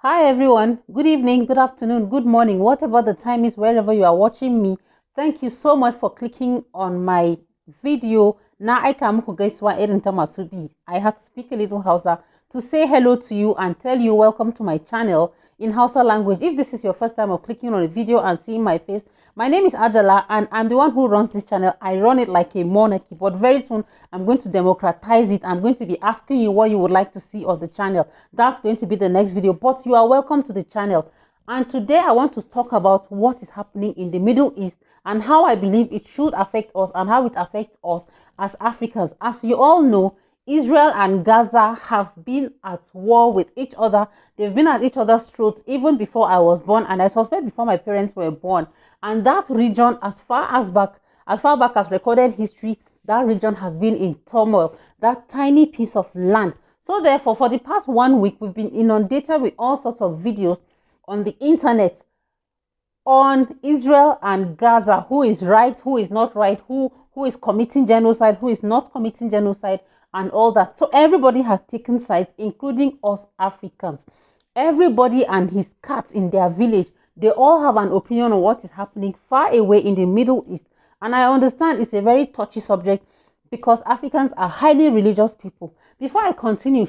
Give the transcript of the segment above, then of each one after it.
Hi everyone, good evening, good afternoon, good morning, whatever the time is, wherever you are watching me. Thank you so much for clicking on my video. Now I come I have to speak a little Hausa to say hello to you and tell you welcome to my channel in Hausa language. If this is your first time of clicking on a video and seeing my face, my name is Ajala and I'm the one who runs this channel. I run it like a monarchy, but very soon I'm going to democratize it. I'm going to be asking you what you would like to see on the channel. That's going to be the next video, but you are welcome to the channel. And today I want to talk about what is happening in the Middle East and how I believe it should affect us and how it affects us as Africans. As you all know, Israel and Gaza have been at war with each other. They've been at each other's throats even before I was born, and I suspect before my parents were born. And that region, as far back as recorded history, that region has been in turmoil. That tiny piece of land. So therefore, for the past 1 week, we've been inundated with all sorts of videos on the internet on Israel and Gaza. Who is right? Who is not right? Who is committing genocide? Who is not committing genocide? And all that. So everybody has taken sides, including us Africans. Everybody and his cats in their village, they all have an opinion on what is happening far away in the Middle East. And I understand it's a very touchy subject because Africans are highly religious people. Before I continue,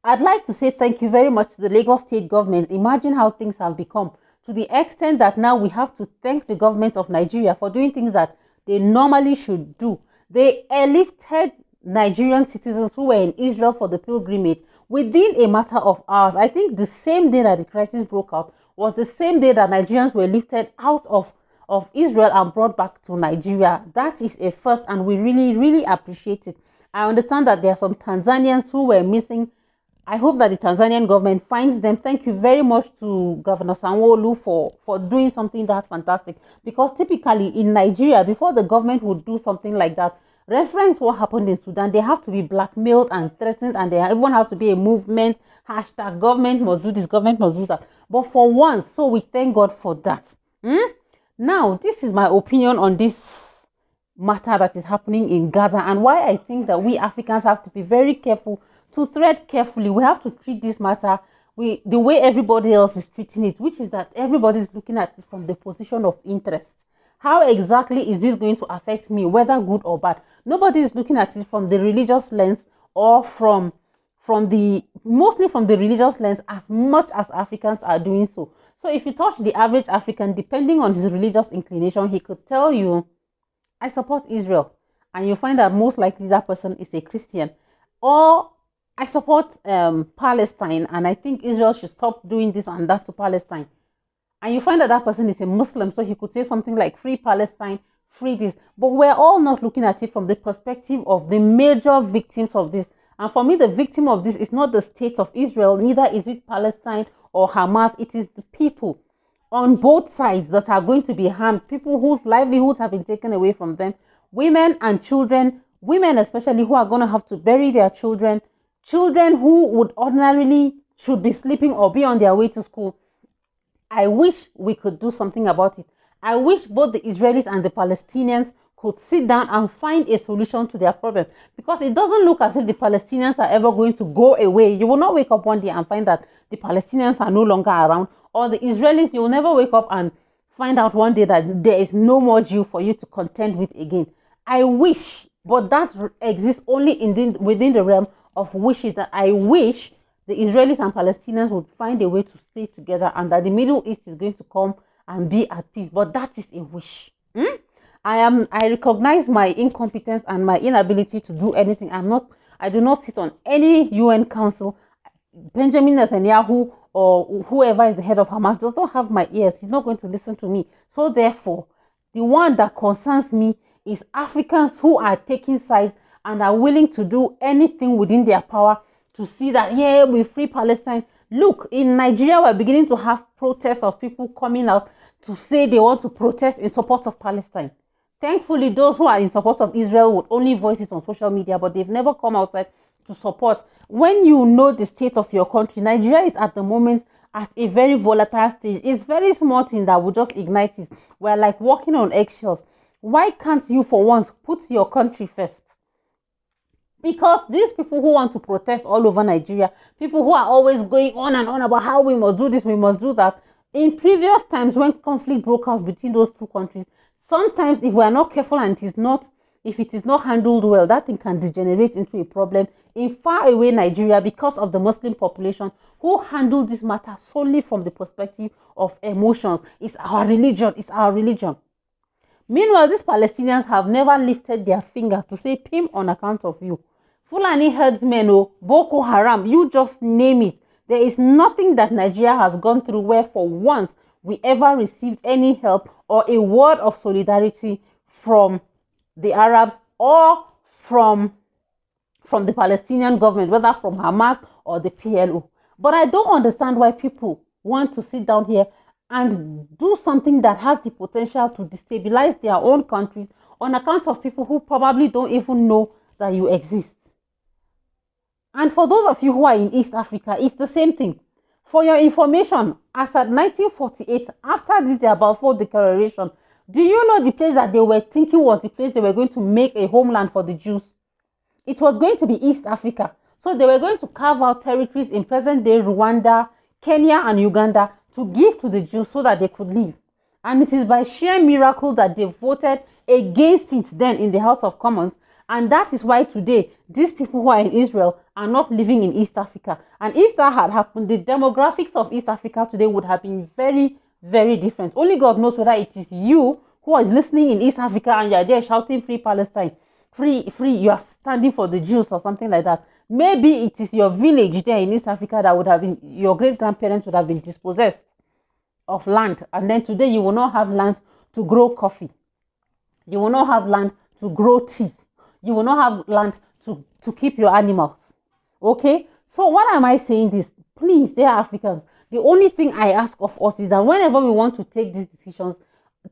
I'd like to say thank you very much to the Lagos state government. Imagine how things have become, to the extent that now we have to thank the government of Nigeria for doing things that they normally should do. They airlifted Nigerian citizens who were in Israel for the pilgrimage within a matter of hours. I think the same day that the crisis broke out was the same day that Nigerians were lifted out of Israel and brought back to Nigeria. That is a first, and we really appreciate it. I understand that there are some Tanzanians who were missing. I hope that the Tanzanian government finds them. Thank you very much to Governor Sanwo-Olu for doing something that fantastic. Because typically in Nigeria, before the government would do something like that, reference what happened in Sudan, they have to be blackmailed and threatened, and there even has to be a movement, hashtag government must do this, government must do that. But for once, so we thank God for that. Now, this is my opinion on this matter that is happening in Gaza and why I think that we Africans have to be very careful, to tread carefully. We have to treat this matter the way everybody else is treating it, which is that everybody is looking at it from the position of interest. How exactly is this going to affect me, whether good or bad? Nobody is looking at it from the religious lens or mostly from the religious lens, as much as Africans are doing so. So if you touch the average African, depending on his religious inclination, he could tell you, I support Israel. And you find that most likely that person is a Christian. Or I support Palestine, and I think Israel should stop doing this and that to Palestine. And you find that that person is a Muslim, so he could say something like free Palestine, free this. But we're all not looking at it from the perspective of the major victims of this. And for me, the victim of this is not the state of Israel, neither is it Palestine or Hamas. It is the people on both sides that are going to be harmed, people whose livelihoods have been taken away from them, women and children, women especially who are going to have to bury their children, children who would ordinarily should be sleeping or be on their way to school. I wish we could do something about it. I wish both the Israelis and the Palestinians could sit down and find a solution to their problem, because it doesn't look as if the Palestinians are ever going to go away. You will not wake up one day and find that the Palestinians are no longer around, or the Israelis, you will never wake up and find out one day that there is no more Jew for you to contend with again. I wish, but that exists only within the realm of wishes, that I wish the Israelis and Palestinians would find a way to stay together and that the Middle East is going to come and be at peace. But that is a wish. I recognize my incompetence and my inability to do anything. I do not sit on any UN council. Benjamin Netanyahu or whoever is the head of Hamas does not have my ears. He's not going to listen to me. So therefore, the one that concerns me is Africans who are taking sides and are willing to do anything within their power to see that, yeah, we free Palestine. Look, in Nigeria, we're beginning to have protests of people coming out to say they want to protest in support of Palestine. Thankfully, those who are in support of Israel would only voice it on social media, but they've never come outside to support. When you know the state of your country, Nigeria is at the moment at a very volatile stage. It's very small thing that will just ignite it. We're like walking on eggshells. Why can't you for once put your country first? Because these people who want to protest all over Nigeria, people who are always going on and on about how we must do this, we must do that, in previous times when conflict broke out between those two countries, sometimes if we are not careful and if it is not handled well, that thing can degenerate into a problem in far away Nigeria because of the Muslim population who handle this matter solely from the perspective of emotions. It's our religion, it's our religion. Meanwhile, these Palestinians have never lifted their finger to say pim on account of you. Fulani herdsmen, Boko Haram, you just name it. There is nothing that Nigeria has gone through where for once we ever received any help or a word of solidarity from the Arabs or from the Palestinian government, whether from Hamas or the PLO. But I don't understand why people want to sit down here and do something that has the potential to destabilize their own countries on account of people who probably don't even know that you exist. And for those of you who are in East Africa, it's the same thing. For your information, as at 1948, after this Balfour Declaration, do you know the place that they were thinking was the place they were going to make a homeland for the Jews? It was going to be East Africa. So they were going to carve out territories in present-day Rwanda, Kenya, and Uganda to give to the Jews so that they could live. And it is by sheer miracle that they voted against it then in the House of Commons. And that is why today, these people who are in Israel are not living in East Africa. And if that had happened, the demographics of East Africa today would have been very, very different. Only God knows whether it is you who is listening in East Africa and you are there shouting free Palestine, free, you are standing for the Jews or something like that. Maybe it is your village there in East Africa that would have been, your great-grandparents would have been dispossessed of land. And then today you will not have land to grow coffee. You will not have land to grow tea. You will not have land to keep your animals. Okay? So what am I saying this? Please, dear Africans, the only thing I ask of us is that whenever we want to take these decisions,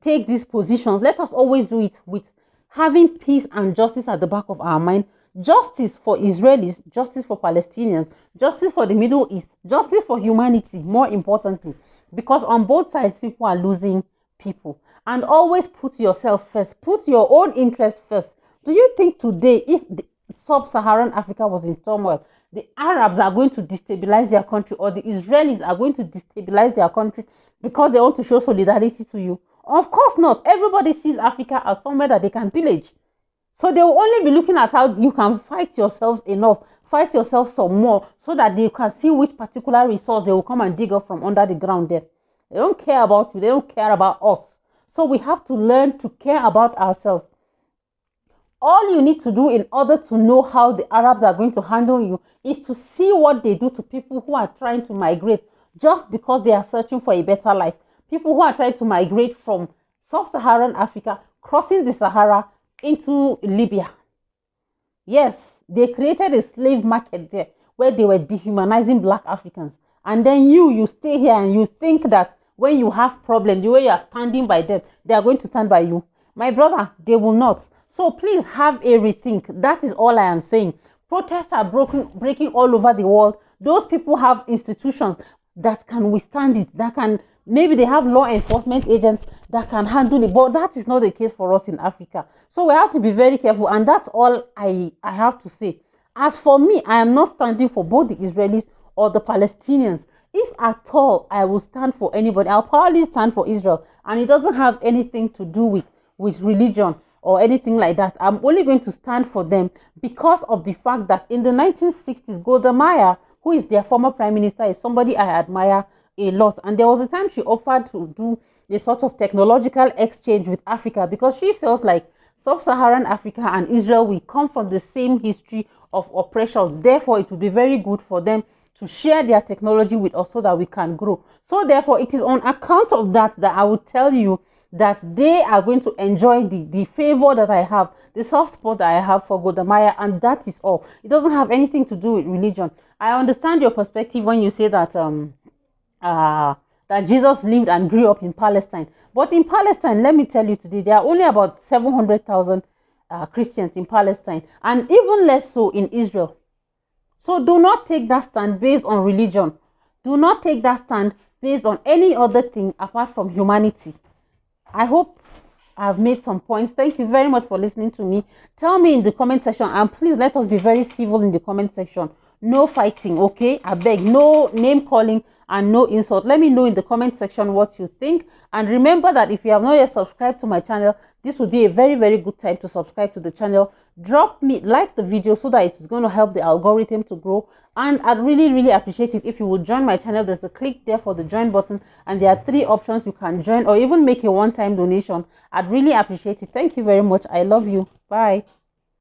take these positions, let us always do it with having peace and justice at the back of our mind. Justice for Israelis, justice for Palestinians, justice for the Middle East, justice for humanity, more importantly. Because on both sides, people are losing people. And always put yourself first. Put your own interest first. Do you think today, if sub-Saharan Africa was in turmoil, the Arabs are going to destabilize their country or the Israelis are going to destabilize their country because they want to show solidarity to you? Of course not. Everybody sees Africa as somewhere that they can pillage. So they will only be looking at how you can fight yourselves enough, fight yourself some more, so that they can see which particular resource they will come and dig up from under the ground there. They don't care about you. They don't care about us. So we have to learn to care about ourselves. All you need to do in order to know how the Arabs are going to handle you is to see what they do to people who are trying to migrate just because they are searching for a better life. People who are trying to migrate from sub-Saharan Africa, crossing the Sahara into Libya. Yes, they created a slave market there where they were dehumanizing black Africans. And then you stay here and you think that when you have problems, the way you are standing by them, they are going to stand by you. My brother, they will not. So please have a rethink. That is all I am saying. Protests are breaking all over the world. Those people have institutions that can withstand it, that can, maybe they have law enforcement agents that can handle it, but that is not the case for us in Africa. So we have to be very careful, and that's all I have to say. As for me, I am not standing for both the Israelis or the Palestinians. If at all I will stand for anybody, I'll probably stand for Israel, and it doesn't have anything to do with religion or anything like that. I'm only going to stand for them because of the fact that in the 1960s, Golda Meir, who is their former prime minister, is somebody I admire a lot. And there was a time she offered to do a sort of technological exchange with Africa because she felt like sub-Saharan Africa and Israel will come from the same history of oppression. Therefore, it would be very good for them to share their technology with us so that we can grow. So therefore, it is on account of that that I would tell you that they are going to enjoy the favor that I have, the soft spot that I have for Golda Meir, and that is all. It doesn't have anything to do with religion. I understand your perspective when you say that that Jesus lived and grew up in Palestine. But in Palestine, let me tell you today, there are only about 700,000 Christians in Palestine, and even less so in Israel. So do not take that stand based on religion. Do not take that stand based on any other thing apart from humanity. I hope I've made some points. Thank you very much for listening to me. Tell me in the comment section, and please let us be very civil in the comment section. No fighting, okay? I beg, no name calling and no insult. Let me know in the comment section what you think. And remember that if you have not yet subscribed to my channel, this would be a very, very good time to subscribe to the channel. Like the video so that it's going to help the algorithm to grow. And I'd really, really appreciate it if you would join my channel. There's a click there for the join button, and there are 3 options you can join or even make a one-time donation. I'd really appreciate it. Thank you very much. I love you. Bye.